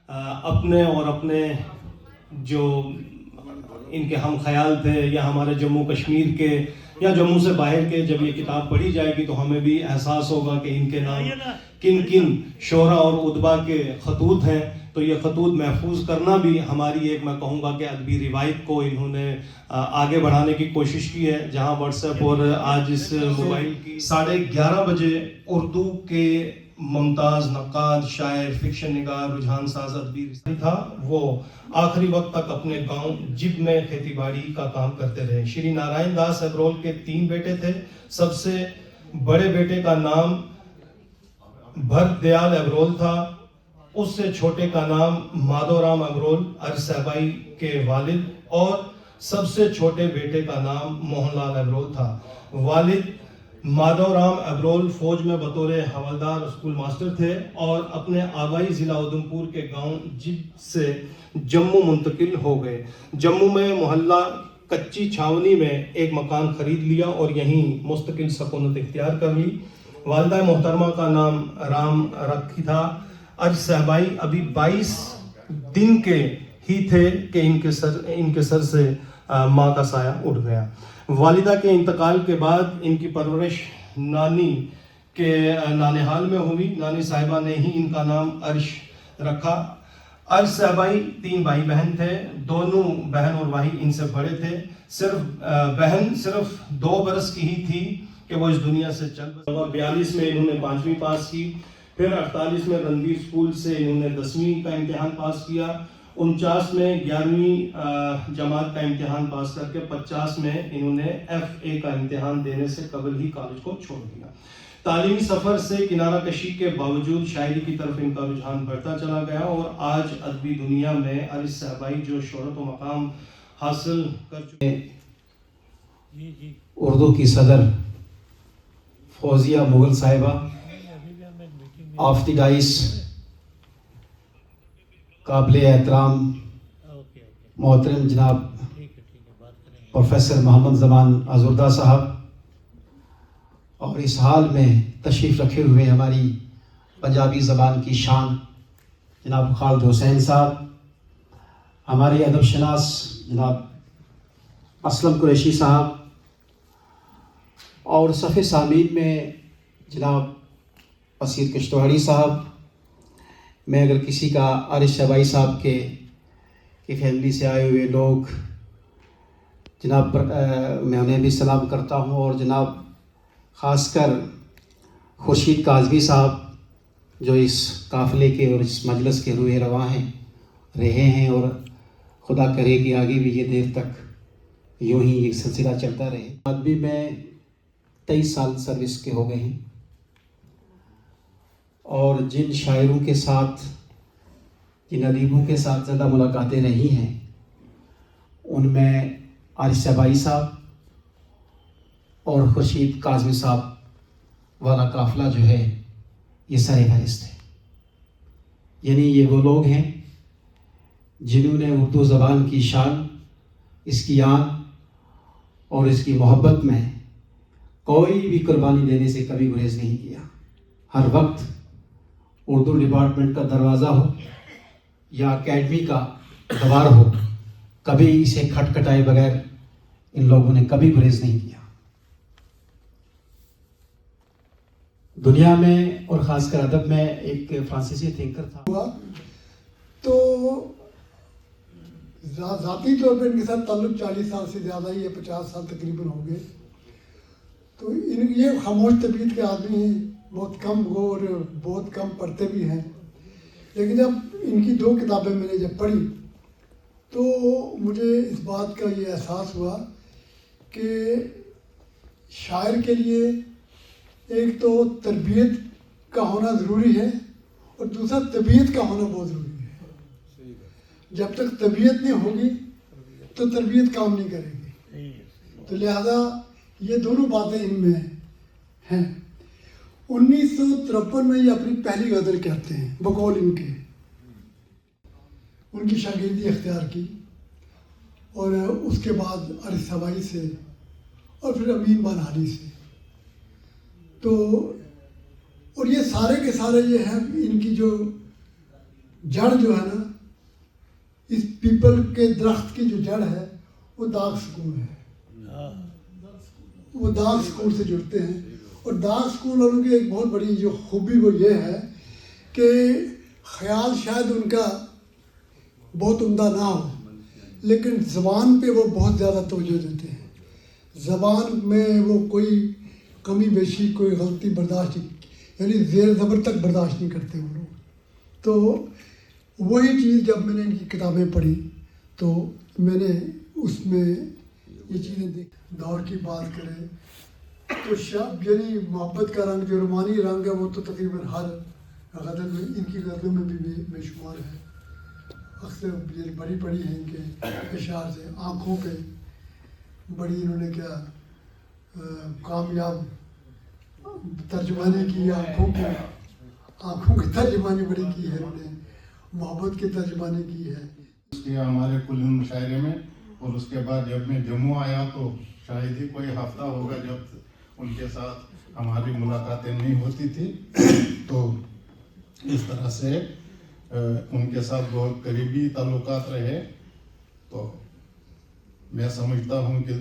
اپنے اور اپنے جو ان کے ہم خیال تھے یا ہمارے جموں کشمیر کے یا جموں سے باہر کے، جب یہ کتاب پڑھی جائے گی تو ہمیں بھی احساس ہوگا کہ ان کے نام کن کن شعراء اور ادبا کے خطوط ہیں. تو یہ خطوط محفوظ کرنا بھی ہماری ایک، میں کہوں گا کہ ادبی روایت کو انہوں نے آگے بڑھانے کی کوشش کی ہے. جہاں واٹس ایپ اور آج اس موبائل کی 11:30 بجے اردو کے ممتاز نقاد، شاعر، فکشن نگار، رجحان ساز ادبی تھا، وہ آخری وقت تک اپنے گاؤں جب میں کھیتی باڑی کا کام کرتے رہے. شری نارائن داس ابرول کے 3 بیٹے تھے. سب سے بڑے بیٹے کا نام بھرت دیال ابرول تھا. اس سے چھوٹے کا نام مادھو رام ابرول ارج صاحبائی کے والد، اور سب سے چھوٹے بیٹے کا نام موہن لال ابرول تھا. والد مادھو رام ابرول فوج میں بطور حوالدار اسکول ماسٹر تھے اور اپنے آبائی ضلع اودھمپور کے گاؤں جب سے جموں منتقل ہو گئے. جموں میں محلہ کچی چھاونی میں ایک مکان خرید لیا اور یہیں مستقل سکونت اختیار کر لی. والدہ محترمہ کا نام رام رکھی تھا. ارج صاحبائی ابھی 22 دن کے ہی تھے کہ ان کے سر سے ماں کا سایہ اٹھ گیا. والدہ کے انتقال کے بعد ان کی پرورش نانی کے نانیحال میں ہوئی. نانی صاحبہ نے ہی ان کا نام ارش رکھا. ارج صاحبائی 3 بھائی بہن تھے. دونوں بہن اور بھائی ان سے بڑے تھے. بہن صرف 2 برس کی ہی تھی کہ وہ اس دنیا سے چل بسے. 42 میں انہوں نے 5ویں پاس کی. پھر 48 میں رنویر اسکول سے انہوں نے 10ویں کا امتحان پاس کیا. 49 میں 11ویں جماعت کا امتحان پاس کر کے 50 میں انہوں نے FA کا امتحان دینے سے قبل ہی کالج کو چھوڑ دیا. تعلیمی سفر سے کنارہ کشی کے باوجود شاعری کی طرف ان کا رجحان بڑھتا چلا گیا، اور آج ادبی دنیا میں ارج صاحبائی جو شہرت و مقام حاصل کر چکے ہیں. اردو کی صدر فوزیہ مغل صاحبہ، آف دی ڈائس قابل احترام محترم جناب پروفیسر محمد زمان آزردہ صاحب، اور اس حال میں تشریف رکھے ہوئے ہماری پنجابی زبان کی شان جناب خالد حسین صاحب، ہمارے ادب شناس جناب اسلم قریشی صاحب، اور صف سامعین میں جناب اسیر کشتواڑی صاحب. میں اگر کسی کا ارج صاحبائی صاحب کی فیملی سے آئے ہوئے لوگ جناب پر میں انہیں بھی سلام کرتا ہوں، اور جناب خاص کر خورشید کاظمی صاحب جو اس قافلے کے اور اس مجلس کے روح رواں ہیں رہے ہیں، اور خدا کرے کہ آگے بھی یہ دیر تک یوں ہی یہ سلسلہ چلتا رہے. ادبی میں 23 سال سروس کے ہو گئے ہیں، اور جن شاعروں کے ساتھ، جن ادیبوں کے ساتھ زیادہ ملاقاتیں رہی ہیں، ان میں ارج صاحبائی صاحب اور خورشید کاظمی صاحب والا قافلہ جو ہے یہ سر فہرست ہے. یعنی یہ وہ لوگ ہیں جنہوں نے اردو زبان کی شان، اس کی آن اور اس کی محبت میں کوئی بھی قربانی دینے سے کبھی گریز نہیں کیا. ہر وقت اردو ڈپارٹمنٹ کا دروازہ ہو یا اکیڈمی کا دوار ہو، کبھی اسے کھٹکھٹائے بغیر ان لوگوں نے کبھی گریز نہیں کیا. دنیا میں اور خاص کر ادب میں ایک فرانسیسی تھنکر تھا. تو ذاتی طور پہ ان کے ساتھ تعلق 40 سال سے زیادہ ہی ہے، 50 سال تقریباً ہو گئے. تو یہ خاموش طبیعت کے آدمی ہیں، بہت کم گو اور بہت کم پڑھتے بھی ہیں. لیکن جب ان کی 2 کتابیں میں نے جب پڑھی تو مجھے اس بات کا یہ احساس ہوا کہ شاعر کے لیے ایک تو تربیت کا ہونا ضروری ہے، اور دوسرا طبیعت کا ہونا بہت ضروری ہے. جب تک طبیعت نہیں ہوگی تو تربیت کام نہیں کرے گی. تو لہذا یہ دونوں باتیں ان میں ہیں. 1953 میں یہ اپنی پہلی غزل کہتے ہیں بقول ان کی شاگردی اختیار کی، اور اس کے بعد ارج صاحبائی سے اور پھر امین بانہالی سے. تو اور یہ سارے کے سارے یہ ہیں ان کی جو जड़ जो है ना, इस पीपल के दरख्त की जो जड़ है वो डार्क स्कूल है, वो डार्क स्कूल से जुड़ते हैं। और डार्क स्कूल वालों की एक बहुत बड़ी जो खूबी वो ये है कि ख्याल शायद उनका बहुत उम्दा ना हो, लेकिन ज़बान पे वो बहुत ज़्यादा तवज्जो देते हैं। ज़बान में वो कोई कमी बेशी, कोई गलती बर्दाश्त नहीं, यानी ज़ेर ज़बर तक बर्दाश्त नहीं करते वो लोग। तो वही चीज़ जब मैंने इनकी किताबें पढ़ी तो मैंने उसमें ये चीज़ें देखी। दौर की बात करें तो शब यानी मोहब्बत का रंग, जो रोमानी रंग है, वो तो तकरीबन हर गज़ल में, इनकी गज़लों में भी बेशुमार है। अक्सर ये बड़ी पड़ी है इनके इशार से। आँखों पे बड़ी इन्होंने क्या कामयाब तर्जुमानी की, आँखों की तर्जुमानी बड़ी की है इन्होंने, मोहब्बत की तर्जुमानी की है। उसके हमारे कुल मुशायरे में। और उसके बाद जब मैं जम्मू आया तो शायद ही कोई हफ्ता होगा जब उनके साथ हमारी मुलाकातें नहीं होती थी। तो इस तरह से उनके साथ बहुत करीबी ताल्लुकात रहे। तो मैं समझता हूँ कि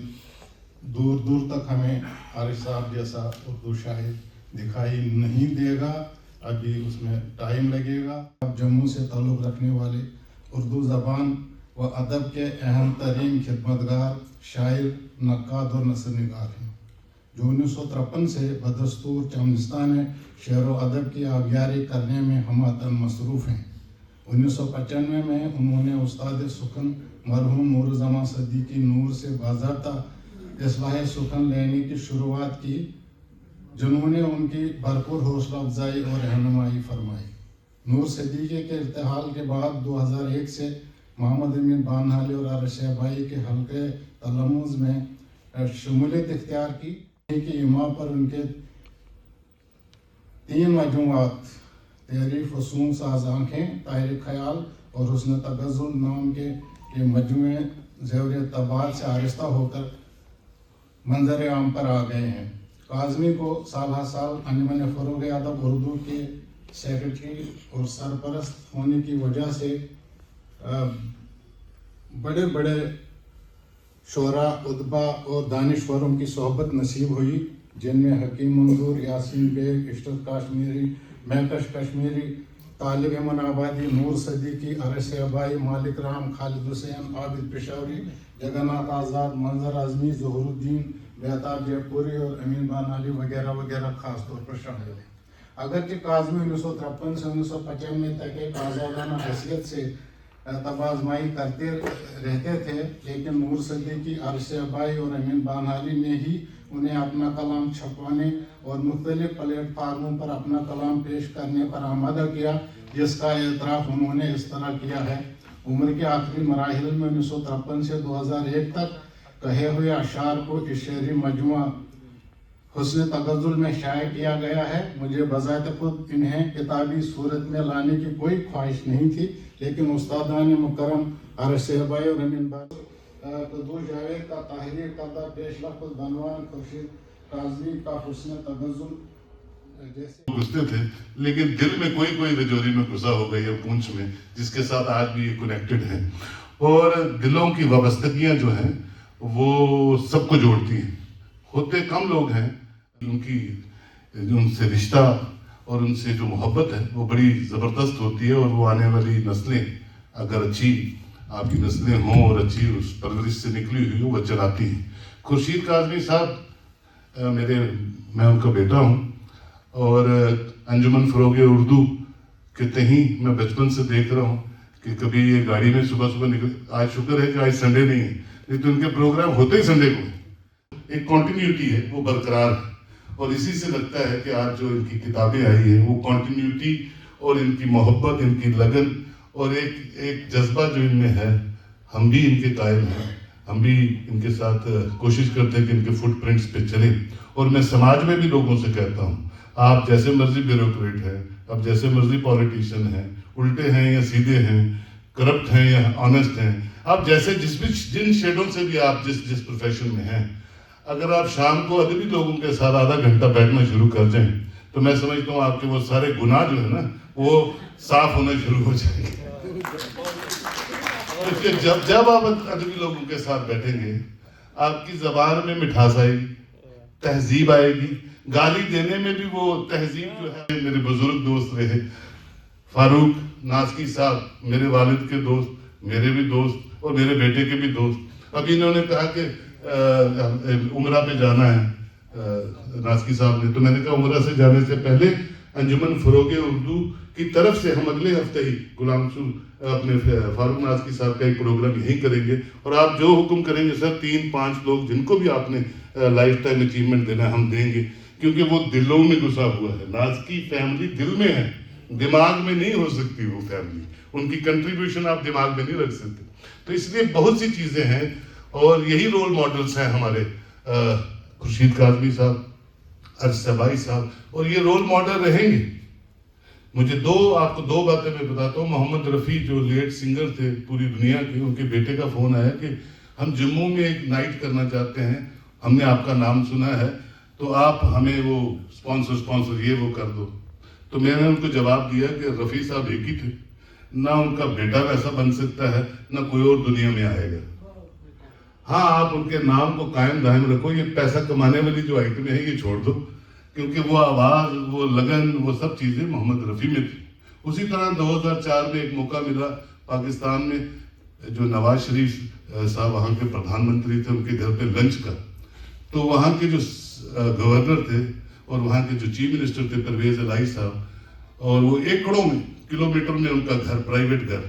दूर दूर तक हमें आरिफ साहब जैसा उर्दू शायर दिखाई नहीं देगा, अभी उसमें टाइम लगेगा। अब जम्मू से ताल्लुक़ रखने वाले उर्दू ज़बान व अदब के अहम तरीन खिदमतगार शायर, नक्काद और नसरनिगार हैं, जो 1953 से बदस्तूर चमनिस्तान शेर व अदब की आबियारी करने में हमवतन मसरूफ़ हैं। 1995 में उन्होंने उस्ताद सुखन मरहूम नूर ज़मां सद्दीकी नूर से बाज़ाब्ता इस्लाह सुखन लेने की शुरुआत की, जिन्होंने उनकी भरपूर हौसला अफजाई और रहनुमाई फरमाई। नूर सद्दीकी के इर्तिहाल के बाद 2001 से मोहम्मद अमीन बानहाली और आरिफ शहबाई के हल्के तलम्मुज़ में शमूलियत इख्तियार की। इमा पर उनके 3 मजमूआत तहरीफ वसूम साज आँखें, ताहिर ख्याल और हुस्न तगज़्ज़ुल नाम के ये मजमूए ज़ेवर तबार से आरिस्ता होकर मंजर आम पर आ गए हैं। काज़मी को साल साल अंजुमन फ़रोग़ अदब उर्दू के सेक्रेटरी और सरपरस्त होने की वजह से बड़े बड़े शोरा, उदबा और दानिश्वरों की सोहबत नसीब हुई, जिनमें हकीम मंजूर, यासीन बेग, इशरत काश्मीरी, महकश कश्मीरी, तालिब अमन आबादी, नूर सद्दीकी, आरिफ शहबाई, मालिक राम, खालिद हुसैन, आबिद पेशावरी, जगन्नाथ आज़ाद, मंजर आज़मी, ज़हुरुद्दीन, बेहताब जयपुरी और अमीन बानहाली वगैरह वगैरह खास तौर पर शामिल हैं। अगरचे काज़मी 1953 से 1995 तक एक आज़ादाना हैसियत से तबाज़माई करते रहते थे, लेकिन नूर सद्दीकी, आरिफ शहबाई और अमीन बानहाली ने ही उन्हें अपना कलाम छपवाने और मुख्तलिफ प्लेटफार्मों पर अपना कलाम पेश करने पर आमादा किया, जिसका एतराफ़ उन्होंने इस तरह किया है। उम्र के आखिरी मराहिल में 1953 से 2001 तक कहे हुए अशार को इस शेरी मजमुआ हुस्न तगज़्ज़ुल में शाये किया गया है। मुझे बज़ात खुद इन्हें किताबी सूरत में लाने की कोई ख्वाहिश नहीं थी, लेकिन उस्तादान मुकर्रम आरिफ शहबाई और अमीन कुद्दूस जावेद का तहरीर करदा पेश लफ्ज़ बनवान खुर्शीद काज़मी का हुस्न तगज़्ज़ुल जैसे घुसते थे, लेकिन दिल में कोई कोई रजौरी में घुसा हो गई है, पूंछ में, जिसके साथ आज भी ये कनेक्टेड है। और दिलों की वाबस्तगियाँ जो हैं वो सबको जोड़ती हैं। होते कम लोग हैं उनकी उनसे रिश्ता और उनसे जो मोहब्बत है वो बड़ी ज़बरदस्त होती है। और वो आने वाली नस्लें अगर अच्छी आपकी नस्लें हों और अच्छी उस परवरिश से निकली हुई हो, वो चलाती हैं। खुर्शीद काज़मी साहब मैं उनका बेटा हूँ और अंजुमन फ़रोग़ उर्दू के तहीं मैं बचपन से देख रहा हूँ कि कभी ये गाड़ी में सुबह सुबह निकल, आज शुक्र है कि आज संडे नहीं है, नहीं तो उनके प्रोग्राम होते ही संडे को। एक कॉन्टिन्यूटी है, वो बरकरार है। और इसी से लगता है कि आज जो इनकी किताबें आई है वो कॉन्टिन्यूटी और इनकी मोहब्बत, इनकी लगन और एक जज्बा जो इनमें है, हम भी इनके कायल हैं, हम भी इनके साथ कोशिश करते हैं कि इनके फुटप्रिंट्स पे चलें। और मैं समाज में भी लोगों से कहता हूँ, आप जैसे मर्जी ब्यूरोक्रेट हैं, आप जैसे मर्जी पॉलिटिशियन हैं, उल्टे हैं या सीधे हैं, करप्ट हैं या ऑनेस्ट हैं, आप जैसे जिन शेडों से भी आप जिस प्रोफेशन में हैं, अगर आप शाम को अदबी लोगों के साथ आधा घंटा बैठना शुरू कर जाएं تو میں سمجھتا ہوں آپ کے وہ سارے گناہ جو ہے نا وہ صاف ہونا شروع ہو جائیں گے. جب آپ ادبی لوگوں کے ساتھ بیٹھیں گے آپ کی زبان میں مٹھاس آئے گی, تہذیب آئے گی, گالی دینے میں بھی وہ تہذیب جو ہے. میرے بزرگ دوست رہے فاروق ناسکی صاحب, میرے والد کے دوست, میرے بھی دوست اور میرے بیٹے کے بھی دوست. ابھی انہوں نے کہا کہ عمرہ پہ جانا ہے ناسکی صاحب نے, تو میں نے کہا عمرہ سے جانے سے پہلے انجمن فروغ اردو کی طرف سے ہم اگلے ہفتے ہی غلام اپنے فاروق ناسکی صاحب کا ایک پروگرام یہی کریں گے, اور آپ جو حکم کریں گے سر 3-5 لوگ جن کو بھی آپ نے لائف ٹائم اچیومنٹ دینا ہم دیں گے, کیونکہ وہ دلوں میں گھسا ہوا ہے. ناسکی فیملی دل میں ہے, دماغ میں نہیں ہو سکتی وہ فیملی, ان کی کنٹریبیوشن آپ دماغ میں نہیں رکھ سکتے. تو اس لیے بہت سی چیزیں ہیں اور یہی رول ماڈلز ہیں ہمارے خورشید کاظمی صاحب, عرصہ بھائی صاحب, اور یہ رول ماڈل رہیں گے. مجھے آپ کو 2 باتیں میں بتاتا ہوں. محمد رفیع جو لیٹ سنگر تھے پوری دنیا کے, ان کے بیٹے کا فون آیا کہ ہم جموں میں ایک نائٹ کرنا چاہتے ہیں, ہم نے آپ کا نام سنا ہے, تو آپ ہمیں وہ اسپانسر یہ وہ کر دو. تو میں نے ان کو جواب دیا کہ رفیع صاحب ایک ہی تھے, نہ ان کا بیٹا ویسا بن سکتا ہے نہ کوئی اور دنیا میں آئے گا. ہاں آپ ان کے نام کو قائم دائم رکھو, یہ پیسہ کمانے والی جو آئٹمیں ہیں یہ چھوڑ دو, کیونکہ وہ آواز, وہ لگن, وہ سب چیزیں محمد رفیع میں تھی. اسی طرح 2004 میں ایک موقع ملا پاکستان میں, جو نواز شریف صاحب وہاں کے پردھان منتری تھے, ان کے گھر پہ لنچ کا, تو وہاں کے جو گورنر تھے اور وہاں کے جو چیف منسٹر تھے پرویز الہی صاحب, اور وہ ایکڑوں میں کلومیٹر میں ان کا گھر, پرائیویٹ گھر,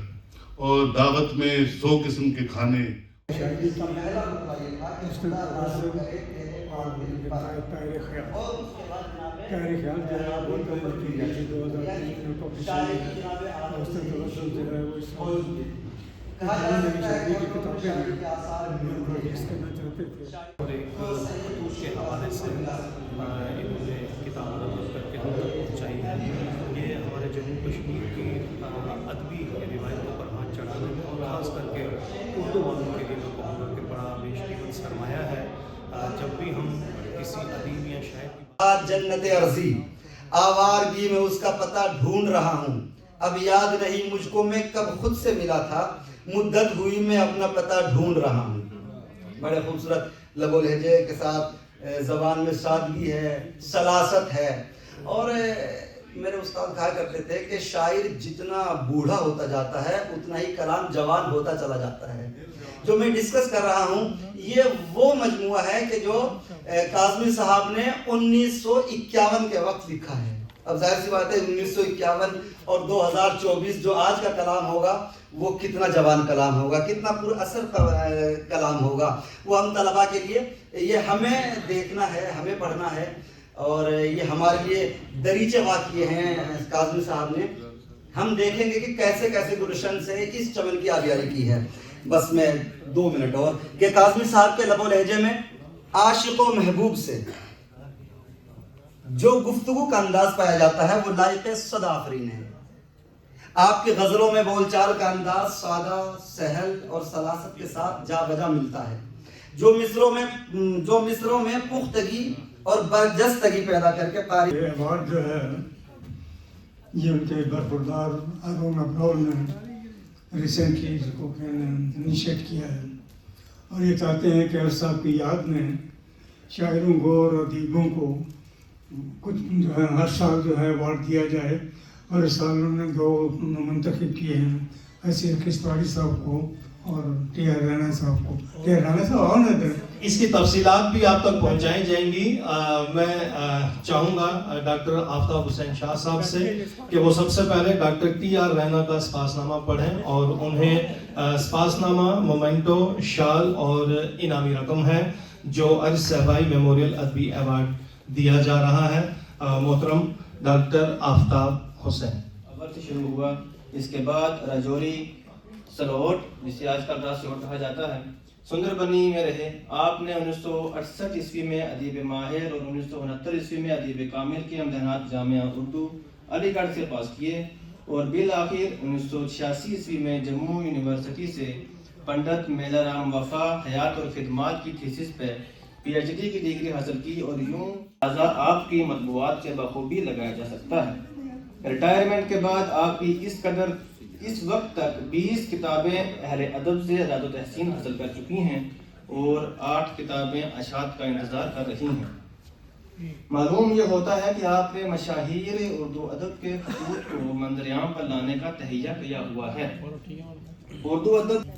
اور دعوت میں 100 قسم کے کھانے. پیارے خیال جو ہے بہت کم کی جاتی ہے. 2003 میں شادی کی کتابیں ریلیز کرنا چاہتے تھے. خطوط کے حوالے سے انہوں نے کتاب مرتب کر کے ہم تک پہنچائی ہے. یہ ہمارے جموں کشمیر کی ادبی روایتوں پر ہاتھ چڑھانے میں اور خاص کر کے اردو والوں کے لیے میں کہوں گا کہ بڑا بیش قیمت سرمایہ ہے. جب بھی ہم کسی ادیب یا شاعر جنت ارضی آوارگی میں اس کا پتہ ڈھونڈ رہا ہوں, اب یاد نہیں مجھ کو میں کب خود سے ملا تھا, مدت ہوئی میں اپنا پتہ ڈھونڈ رہا ہوں. بڑے خوبصورت لب و لہجے کے ساتھ زبان میں سادگی ہے, سلاست ہے. اور میرے استاد کہا کرتے تھے کہ شاعر جتنا بوڑھا ہوتا جاتا ہے اتنا ہی کلام جوان ہوتا چلا جاتا ہے. جو میں ڈسکس کر رہا ہوں یہ وہ مجموعہ ہے کہ جو کاظمی صاحب نے 1951 کے وقت لکھا ہے. اب ظاہر سی بات ہے 1951 اور 2024 جو آج کا کلام ہوگا وہ کتنا جوان کلام ہوگا, کتنا پر اثر کلام ہوگا. وہ ہم طلباء کے لیے یہ ہمیں دیکھنا ہے, ہمیں پڑھنا ہے, اور یہ ہمارے لیے دریچے واقعے ہیں کاظمی صاحب نے. ہم دیکھیں گے کہ کیسے کیسے گلشن سے اس چمن کی آبیاری کی ہے. بس میں 2 منٹ اور کہ کاظمی صاحب کے لب و لہجے میں عاشق و محبوب سے جو گفتگو کا انداز پایا جاتا ہے وہ لائق صد آفرین ہے. آپ کی غزلوں میں بول چال کا انداز سادہ, سہل اور سلاست کے ساتھ جا بجا ملتا ہے, جو مصروں میں پختگی اور برجستگی پیدا کر کے قاری. یہ ایوارڈ جو ہے یہ ان کے برخوردار ارون ابرول نے ریسنٹلی اس کو انیشیٹ کیا ہے, اور یہ چاہتے ہیں کہ عرصہ صاحب کی یاد میں شاعروں کو اور ادیبوں کو کچھ جو ہے ہر سال جو ہے ایوارڈ دیا جائے. اور اس سال انہوں نے 2 منتخب کیے ہیں, حسین کشتواڑی صاحب کو اور ٹی آر رانا صاحب کو. ٹی آر رانا صاحب اور نہ اس کی تفصیلات بھی آپ تک پہنچائی جائیں گی. میں چاہوں گا ڈاکٹر آفتاب حسین شاہ صاحب سے کہ وہ سب سے پہلے ڈاکٹر ٹی آر رانا کا سپاسنامہ پڑھیں, اور انہیں سپاسنامہ, مومنٹو, شال اور انعامی رقم ہے جو عرش صحبائی میموریل ادبی ایوارڈ دیا جا رہا ہے. محترم ڈاکٹر آفتاب حسین. اول سے شروع ہوا, اس کے بعد راجوری, سلوٹ جسے آج کل راج سلوٹ کہا جاتا ہے, سندر بنی میں رہے. آپ نے 1968 عیسوی میں ادیب ماہر اور 1969 عیسوی میں ادیب کامل کے امتحانات جامعہ اردو علی گڑھ سے پاس کیے, اور بالآخر 1986 عیسوی میں جموں یونیورسٹی سے پنڈت میلا رام وفا حیات اور خدمات کی تھیسس پہ PhD کی ڈگری حاصل کی اور یوں لہٰذا آپ کی مطبوعات سے بخوبی لگایا جا سکتا ہے۔ ریٹائرمنٹ کے بعد آپ کی اس وقت تک 20 کتابیں اہل ادب سے رد و تحسین حاصل کر چکی ہیں اور 8 کتابیں اشاعت کا انتظار کر رہی ہیں۔ معلوم یہ ہوتا ہے کہ آپ نے مشاہیر اردو ادب کے خطوط کو منظر عام پر لانے کا تہیہ کیا ہوا ہے۔ اردو ادب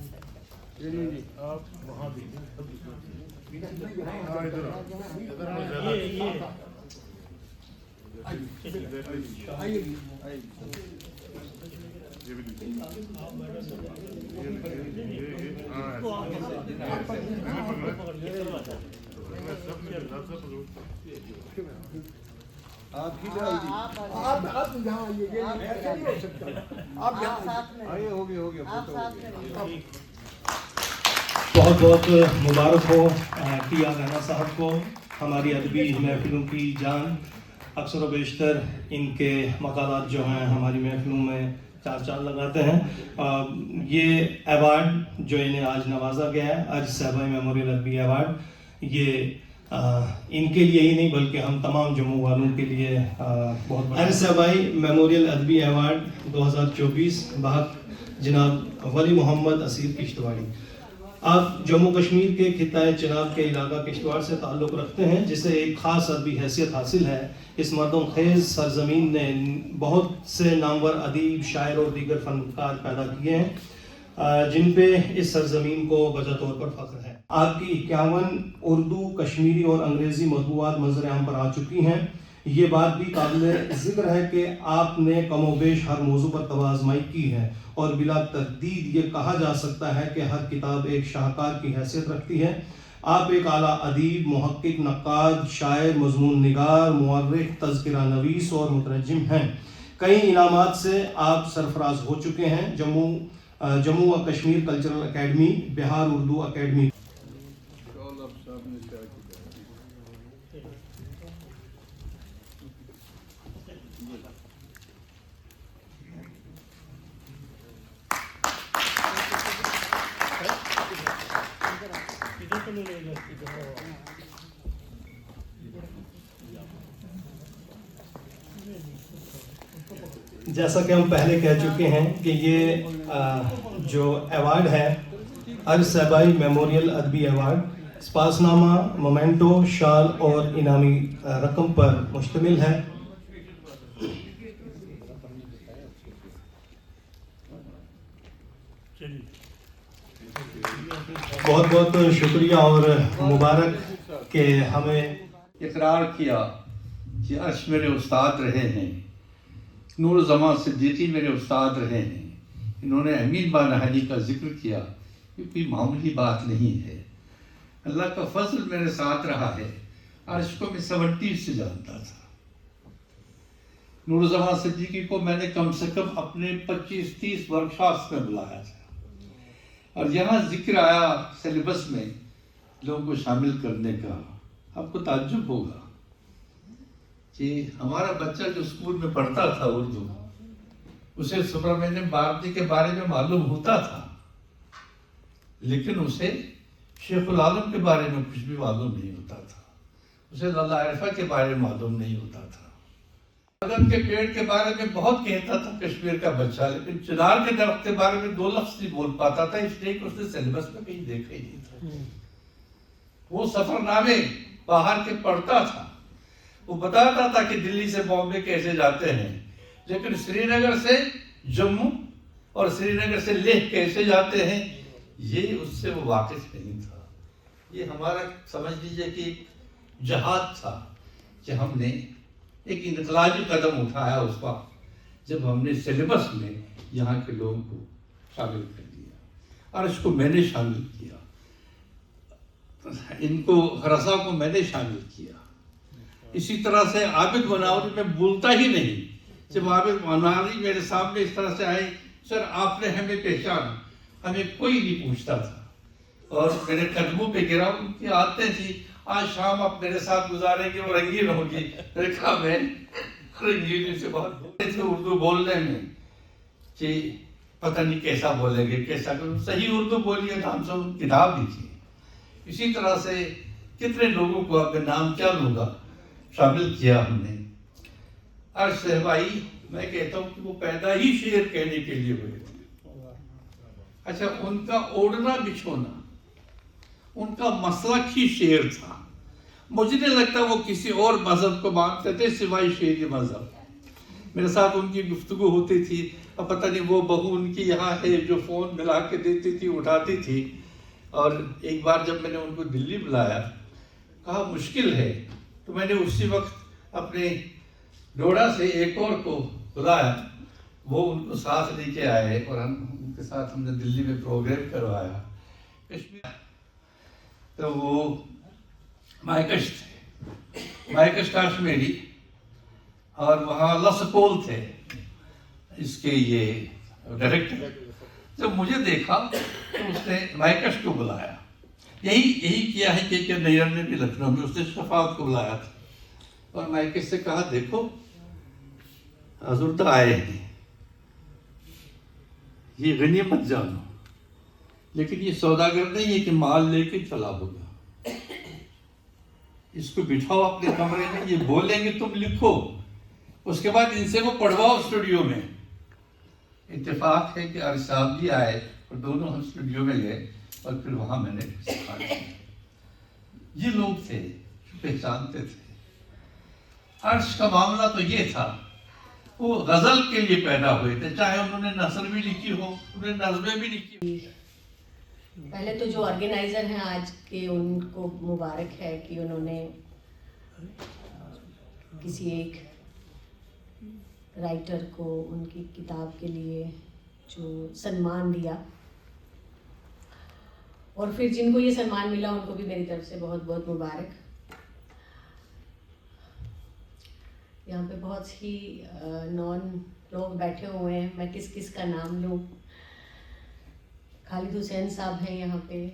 بہت بہت مبارک ہو ٹی آر رحمت صاحب کو، ہماری ادبی محفلوں کی جان۔ اکثر و بیشتر ان کے مقالات جو ہیں ہماری محفلوں میں چار چاند لگاتے ہیں۔ یہ ایوارڈ جو انہیں آج نوازا گیا ہے، ارج صاحبائی میموریل ادبی ایوارڈ، یہ ان کے لیے ہی نہیں بلکہ ہم تمام جموں والوں کے لیے بہت بڑا۔ ارج صاحبائی میموریل ادبی ایوارڈ 2024 بحق جناب ولی محمد اسیر کشتواڑی۔ آپ جموں کشمیر کے خطۂ چناب کے علاقہ کشتواڑ سے تعلق رکھتے ہیں، جسے ایک خاص ادبی حیثیت حاصل ہے۔ اس مردم خیز سرزمین نے بہت سے نامور ادیب، شاعر اور دیگر فنکار پیدا کیے ہیں جن پہ اس سرزمین کو بجا طور پر فخر ہے۔ آپ کی 51 اردو، کشمیری اور انگریزی مطبوعات منظر عام پر آ چکی ہیں۔ یہ بات بھی قابل ذکر ہے کہ آپ نے کم و بیش ہر موضوع پر طبع آزمائی کی ہے اور بلا تردید یہ کہا جا سکتا ہے کہ ہر کتاب ایک شاہکار کی حیثیت رکھتی ہے۔ آپ ایک اعلیٰ ادیب، محقق، نقاد، شاعر، مضمون نگار، مورخ، تذکرہ نویس اور مترجم ہیں۔ کئی انعامات سے آپ سرفراز ہو چکے ہیں۔ جموں و کشمیر کلچرل اکیڈمی، بہار اردو اکیڈمی۔ جیسا کہ ہم پہلے کہہ چکے ہیں کہ یہ جو ایوارڈ ہے ارج صاحبائی میموریل ادبی ایوارڈ، اسپاس نامہ، مومنٹو، شال اور انعامی رقم پر مشتمل ہے۔ بہت بہت شکریہ اور مبارک کہ ہمیں اقرار کیا کہ عرش میرے استاد رہے ہیں، نور زمان صدیقی میرے استاد رہے ہیں۔ انہوں نے امین با نہری کا ذکر کیا، یہ کوئی معمولی بات نہیں ہے۔ اللہ کا فضل میرے ساتھ رہا ہے۔ عرش کو میں 70 سے جانتا تھا۔ نور زمان صدیقی کو میں نے کم سے کم اپنے 25-30 ورکشاپس میں بلایا تھا، اور یہاں ذکر آیا سلیبس میں لوگوں کو شامل کرنے کا۔ آپ کو تعجب ہوگا کہ ہمارا بچہ جو اسکول میں پڑھتا تھا اردو، اسے سبرامنیم بھارتی کے بارے میں معلوم ہوتا تھا، لیکن اسے شیخ العالم کے بارے میں کچھ بھی معلوم نہیں ہوتا تھا، اسے لالا عرفہ کے بارے میں معلوم نہیں ہوتا تھا۔ قدم کے پیڑ کے بارے میں بہت کہتا تھا کشمیر کا بچہ، لیکن چنار کے درخت کے بارے میں 2 لفظ نہیں بول پاتا تھا، اس لیے کہ اس نے سلیبس میں کہیں دیکھا ہی نہیں تھا۔ وہ سفر نامے باہر کے پڑھتا تھا، وہ بتاتا تھا کہ دلی سے بامبے کیسے جاتے ہیں، لیکن سری نگر سے جموں اور سری نگر سے لیہ کیسے جاتے ہیں یہ اس سے وہ واقف نہیں تھا۔ یہ ہمارا سمجھ لیجیے کہ ایک جہاد تھا کہ ہم نے ایک انقلابی قدم اٹھایا اس وقت جب ہم نے سلیبس میں یہاں کے لوگوں کو شامل کر دیا۔ عرش کو میں نے شامل کیا، ان کو رضا کو میں نے شامل کیا۔ اسی طرح سے عابد مناوری میں بولتا ہی نہیں۔ جب عابد مناوری میرے سامنے اس طرح سے آئے، سر آپ نے ہمیں پہچانا، ہمیں کوئی نہیں پوچھتا تھا، اور میرے قدموں پہ گرا، ان کی عادتیں تھی، آج شام آپ میرے ساتھ گزاریں گے، وہ رنگین ہوگی۔ میں نے کہا میں رنگینی سے بہت بولتے تھے اردو بولنے میں کہ پتہ نہیں کیسا بولیں گے، کیسا کریں، صحیح اردو بولیے تو ہم سب کتاب لکھیے۔ اسی طرح سے कितने लोगों को आपका नाम क्या लूँगा शामिल किया हमने। अर्श भाई, मैं कहता हूँ कि वो पैदा ही शेर कहने के लिए हुए थे। अच्छा, उनका ओढ़ना बिछोना, उनका मसलक ही शेर था। मुझे नहीं लगता वो किसी और मजहब को मानते थे सिवाय शेरी मजहब। मेरे साथ उनकी गुफ्तगू होती थी, अब पता नहीं वो बहू उनकी यहाँ है जो फ़ोन मिला के देती थी, उठाती थी। और एक बार जब मैंने उनको दिल्ली बुलाया, कहा मुश्किल है, तो मैंने उसी वक्त अपने डोडा से एक और को बुलाया, वो उनको साथ लेके आए और हम उनके साथ हमने दिल्ली में प्रोग्राम करवाया कश्मीर। तो वो मायकश थे, मायकश काश्मीरी, और वहाँ लसपोल थे इसके ये डायरेक्टर। जब मुझे देखा तो उसने मायकश को बुलाया, यही किया है के नैयर ने भी लखनऊ में, उसने शफात को बुलाया था और मायकश से कहा देखो हजूर तो आए हैं, ये गनीमत जानो, लेकिन ये सौदागर नहीं है कि माल लेके चला होगा, इसको बिठाओ अपने कमरे में, ये बोलेंगे तुम लिखो, उसके बाद इनसे वो पढ़वाओ स्टूडियो में। इत्तेफाक है कि अर्श साहब भी आए और दोनों हम स्टूडियो में गए और फिर वहाँ मैंने सिखा दिया। ये लोग थे जो पहचानते थे। अर्श का मामला तो ये था, वो गजल के लिए पैदा हुए थे, चाहे उन्होंने नसर भी लिखी हो, उन्होंने नज़में भी लिखी हो। पहले तो जो ऑर्गेनाइज़र हैं आज के, उनको मुबारक है कि उन्होंने किसी एक राइटर को उनकी किताब के लिए जो सम्मान दिया, और फिर जिनको ये सम्मान मिला उनको भी मेरी तरफ से बहुत बहुत मुबारक। यहाँ पे बहुत ही नॉन लोग बैठे हुए हैं, मैं किस किस का नाम लूँ। खालिद हुसैन साहब हैं यहाँ पे,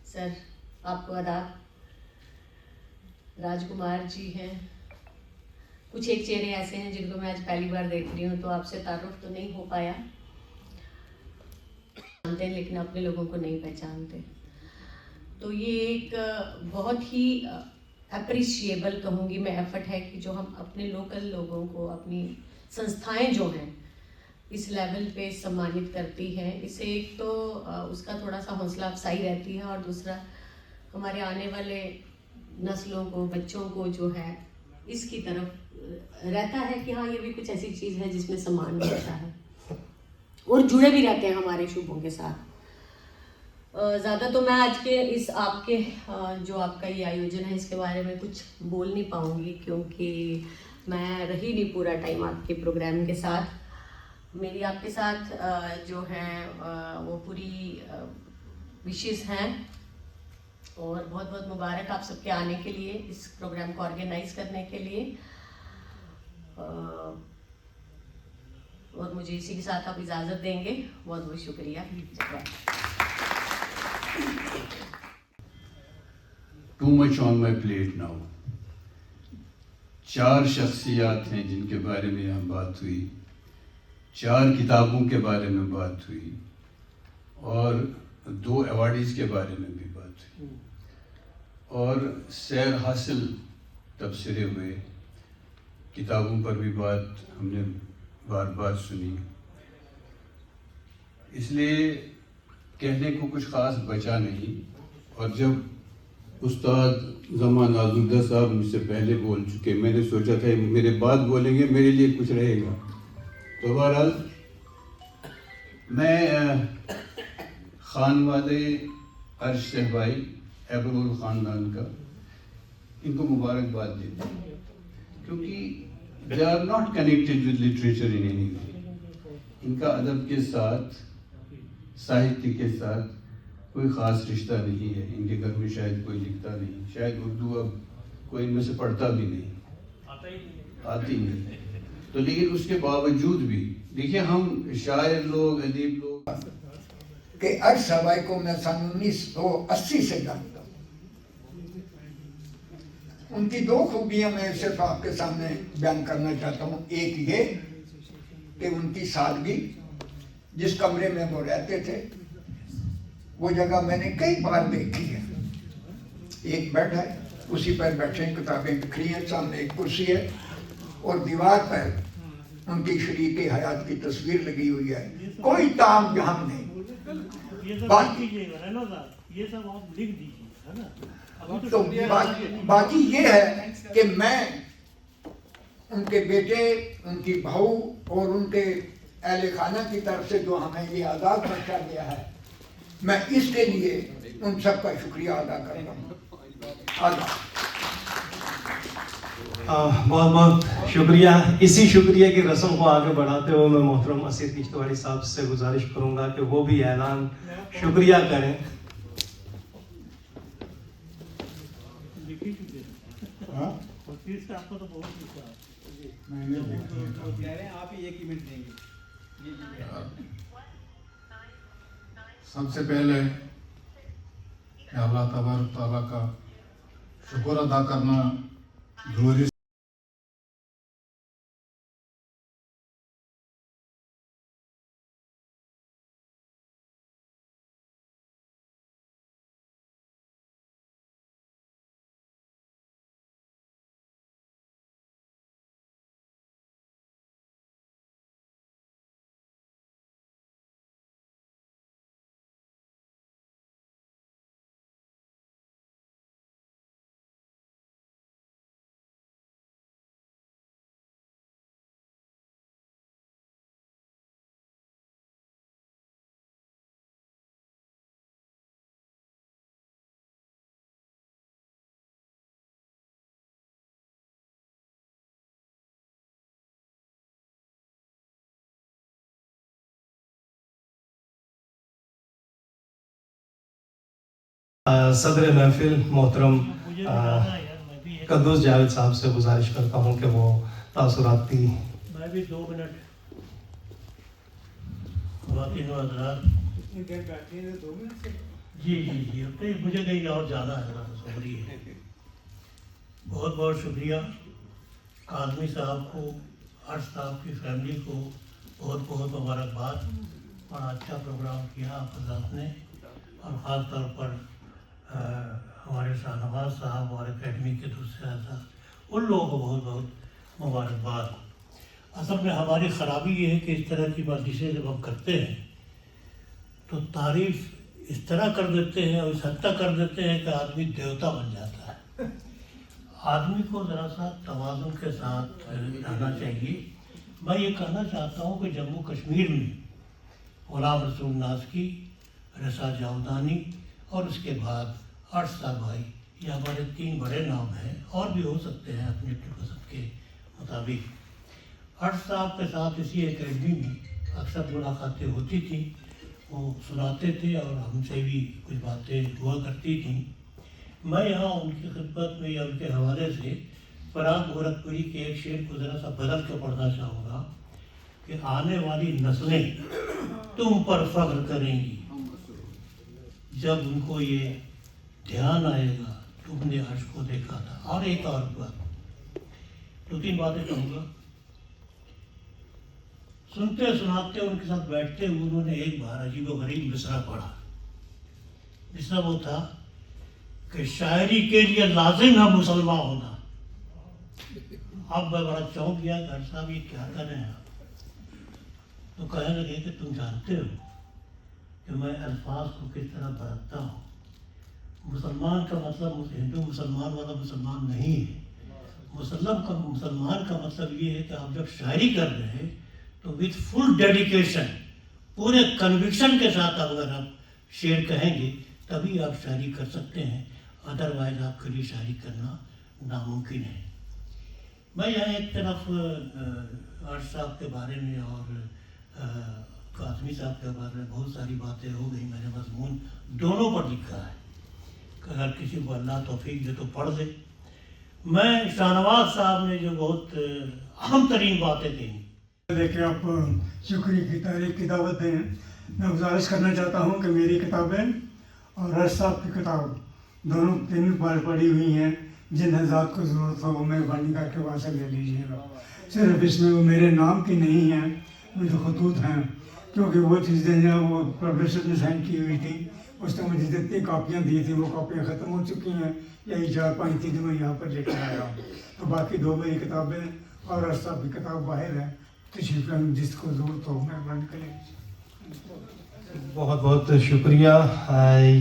सर आपको आदाब। राजकुमार जी हैं, कुछ एक चेहरे ऐसे हैं जिनको मैं आज पहली बार देख रही हूँ, तो आपसे तारुफ तो नहीं हो पाया, जानते हैं लेकिन अपने लोगों को नहीं पहचानते। तो ये एक बहुत ही अप्रिशिएबल कहूँगी मैं एफर्ट है कि जो हम अपने लोकल लोगों को, अपनी संस्थाएं जो हैं इस लेवल पे सम्मानित करती हैं। इससे एक तो उसका थोड़ा सा हौसला अफजाई रहती है, और दूसरा हमारे आने वाले नस्लों को, बच्चों को जो है इसकी तरफ रहता है कि हाँ ये भी कुछ ऐसी चीज़ है जिसमें सम्मान मिलता है, और जुड़े भी रहते हैं हमारे शुभों के साथ। ज़्यादा तो मैं आज के इस आपके जो आपका ये आयोजन है इसके बारे में कुछ बोल नहीं पाऊँगी, क्योंकि मैं रही नहीं पूरा टाइम आपके प्रोग्राम के साथ। मेरी आपके साथ जो है वो पूरी विशेष हैं, और बहुत बहुत मुबारक आप सबके आने के लिए, इस प्रोग्राम को ऑर्गेनाइज करने के लिए। और मुझे इसी के साथ आप इजाज़त देंगे, बहुत बहुत शुक्रिया। Too much on my plate now. 4 शख्सियात हैं जिनके बारे में यहाँ बात हुई, 4 किताबों के बारे में बात हुई, और 2 अवार्डीज़ के बारे में भी बात हुई, और सैर हासिल तबसरे हुए, किताबों पर भी बात हमने बार बार सुनी। इसलिए कहने को कुछ ख़ास बचा नहीं। और जब उस्ताद ज़मान आज़ुद्दा साहब मुझसे पहले बोल चुके, मैंने सोचा था मेरे बाद बोलेंगे, मेरे लिए कुछ रहेगा। तो बहरहाल मैं खानवादे अर्श सहबाई एबरुल ख़ानदान का इनको मुबारकबाद देता हूँ, क्योंकि they are not connected with literature in any way. इनका अदब के साथ, साहित्य के साथ कोई ख़ास रिश्ता नहीं है। इनके घर में शायद कोई लिखता नहीं, शायद उर्दू अब कोई इनमें से पढ़ता भी नहीं, आती नहीं। तो लेकिन उसके बावजूद भी देखिए, हम शायर लोग, अदीब लोग कि अर्श सहबाई को मैं सन 1980 से जानता हूँ। उनकी 2 खूबियाँ मैं सिर्फ आपके सामने बयान करना चाहता हूँ। एक ये कि उनकी सादगी, जिस कमरे में वो रहते थे वो जगह मैंने कई बार देखी है। एक बेड है, उसी पर बैठे हैं, किताबें बिखरी हैं, सामने एक कुर्सी है और दीवार पर उनकी शरीक हयात की तस्वीर लगी हुई है। कोई ताम जहां नहीं। ये सब आप लिख दीजिए, है ना। तो बाकी ये है कि मैं उनके बेटे, उनकी बहू और उनके अहले खाना की तरफ से जो हमें ये आज़ाद बख्शा गया है, मैं इसके लिए उन सब का शुक्रिया अदा करता हूँ। बहुत बहुत शुक्रिया। इसी शुक्रिया की रस्म को आगे बढ़ाते हुए मैं मोहतरम असीर किश्तवाड़ी साहब से गुजारिश करूंगा कि वो भी ऐलान शुक्रिया करें। आपको तो बहुत आप ही 1 मिनट देंगे। सबसे पहले अल्लाह तबारक तआला का शुक्र अदा करना जरूरी। सदर महफिल मोहतरम कद्दूस जावेद साहब से गुजारिश करता हूँ कि वो तासुराती। मैं भी 2 मिनट ख़वातीन व हज़रात। जी जी जी, अब तो मुझे कहीं और जाना है, सॉरी है। बहुत बहुत शुक्रिया काज़मी साहब को, अर्श साहब की फैमिली को बहुत बहुत मुबारकबाद। बड़ा अच्छा प्रोग्राम किया आप हज़रात ने, और ख़ास तौर पर हमारे शाहनवाज साहब और एकेडमी के दूसरे अज़ा, उन लोगों को बहुत बहुत मुबारकबाद। असल में हमारी ख़राबी ये है कि इस तरह की मजलिसें जब हम करते हैं तो तारीफ़ इस तरह कर देते हैं और इस हद तक कर देते हैं कि आदमी देवता बन जाता है। आदमी को ज़रा सा तवाज़ुन के साथ रहना चाहिए। मैं ये कहना चाहता हूँ कि जम्मू कश्मीर में ग़ुलाम रसूल नाज़की, रसा जावदानी और उसके बाद अर्श साहब भाई, ये हमारे 3 बड़े नाम हैं, और भी हो सकते हैं अपने पसंद के मुताबिक। अर्श साहब के साथ इसी एकेडमी में अक्सर मुलाकातें होती थी, वो सुनाते थे और हमसे भी कुछ बातें हुआ करती थी। मैं यहाँ उनकी खिदमत में या उनके हवाले से फराग गोरखपुरी के एक शेर को ज़रा सा बदल के पढ़ना चाहूँगा कि आने वाली नस्लें तुम पर फख्र करेंगी जब उनको ये ध्यान आएगा तुमने अर्श को देखा था। और एक और बात, 2-3 बातें कहूँगा। सुनते सुनाते उनके साथ बैठते हुए उन्होंने एक बार अजीबोगरीब मिसरा पढ़ा। मिसरा वो था कि शायरी के लिए लाजिम है मुसलमान होना। अब मैं बड़ा चौंक गया, घर साहब ये क्या कर रहे हैं आप? तो कहने लगे कि तुम जानते हो कि मैं अल्फाज को किस तरह बरतता हूँ। मुसलमान का मतलब हिंदू मुसलमान वाला मुसलमान नहीं है। मुसलमान का मतलब ये है कि आप जब शायरी कर रहे हैं तो विथ फुल डेडिकेशन, पूरे कन्विक्शन के साथ अगर आप शेर कहेंगे तभी आप शायरी कर सकते हैं, अदरवाइज आपके लिए शायरी करना नामुमकिन है। मैं यहाँ एक तरफ अर्श साहब के बारे में और काज़मी साहब के बारे में बहुत सारी बातें हो गई। मैंने मज़मून दोनों पर लिखा है, अगर किसी को अल्लाह तौफीक दे तो पढ़ दे। मैं शाहनवाज साहब ने जो बहुत अहम तरीन बातें कही लेके आप शुक्रिया की तारीफ की दावत दें। मैं गुजारिश करना चाहता हूँ कि मेरी किताबें और अर्श साहब की किताब दोनों 3 बार पढ़ी हुई हैं। जिन हज़रात को ज़रूरत हो वो मेहरबानी करके वहाँ से ले लीजिएगा। सिर्फ इसमें वो मेरे नाम की नहीं हैं, वो जो खतूत हैं, क्योंकि वो चीज़ें जो वो पब्लिशर ने साइन की हुई थी उस टाइम मुझे जितनी कापियाँ दी थी वो कापियाँ ख़त्म हो चुकी हैं, यही 4-5 चीज़ें मैं यहाँ पर लेकर आया हूँ। तो बाकी 2 मेरी किताबें और अर्श साहब की किताब बाहर है, तशरीफ़ लाएं जिसको ज़रूरत हो मेहरबानी करें। बहुत बहुत शुक्रिया।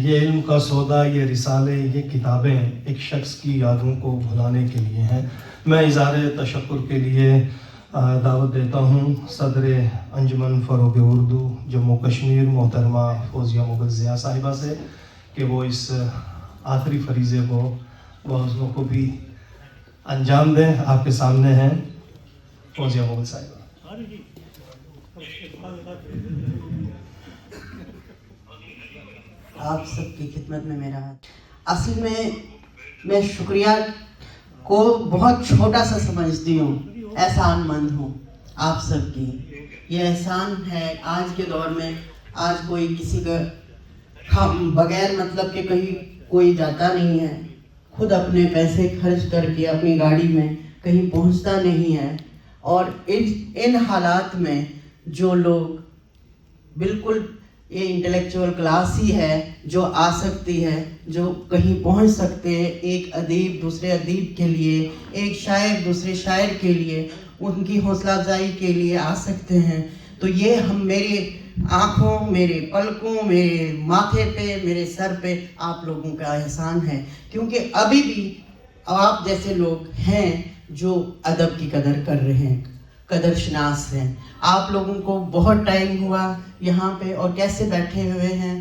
ये इल्म का सौदा, ये रिसाले, ये किताबें एक शख्स की यादों को भुलाने के लिए हैं। मैं इज़हार तशक्कुर के लिए दावत देता हूँ सदर अंजुमन फ़रोग़ उर्दू जम्मू कश्मीर मोहतरमा फौजिया मुग़ल ज़िया साहिबा से कि वो इस आखिरी फरीज़े को वज़नों को भी अंजाम दें। आपके सामने हैं फौजिया मुग़ल साहिबा। आप सबकी खिदमत में मेरा असल में मैं शुक्रिया को बहुत छोटा सा समझती हूँ, एहसानमंद हूँ आप सबकी। ये एहसान है आज के दौर में, आज कोई किसी का हम बगैर मतलब के कहीं कोई जाता नहीं है, खुद अपने पैसे खर्च करके अपनी गाड़ी में कहीं पहुँचता नहीं है। और इन हालात में जो लोग बिल्कुल ये इंटेलेक्चुअल क्लास ही है जो आ सकती है, जो कहीं पहुंच सकते हैं, एक अदीब दूसरे अदीब के लिए, एक शायर दूसरे शायर के लिए, उनकी हौसला अफजाई के लिए आ सकते हैं। तो ये हम मेरे आँखों, मेरे पलकों, मेरे माथे पे, मेरे सर पे आप लोगों का एहसान है, क्योंकि अभी भी आप जैसे लोग हैं जो अदब की कदर कर रहे हैं, कदरशनास हैं। आप लोगों को बहुत टाइम हुआ यहाँ पे और कैसे बैठे हुए हैं।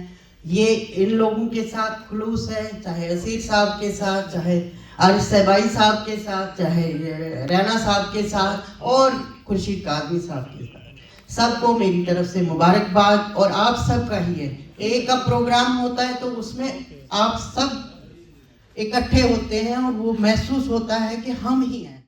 ये इन लोगों के साथ खुलूस है, चाहे असीर साहब के साथ, चाहे आरिफ सहबाई साहब के साथ, चाहे रैना साहब के साथ और खुर्शीद कादमी साहब के साथ। सबको मेरी तरफ से मुबारकबाद। और आप सब का ही है, एक अब प्रोग्राम होता है तो उसमें आप सब इकट्ठे होते हैं और वो महसूस होता है कि हम ही हैं।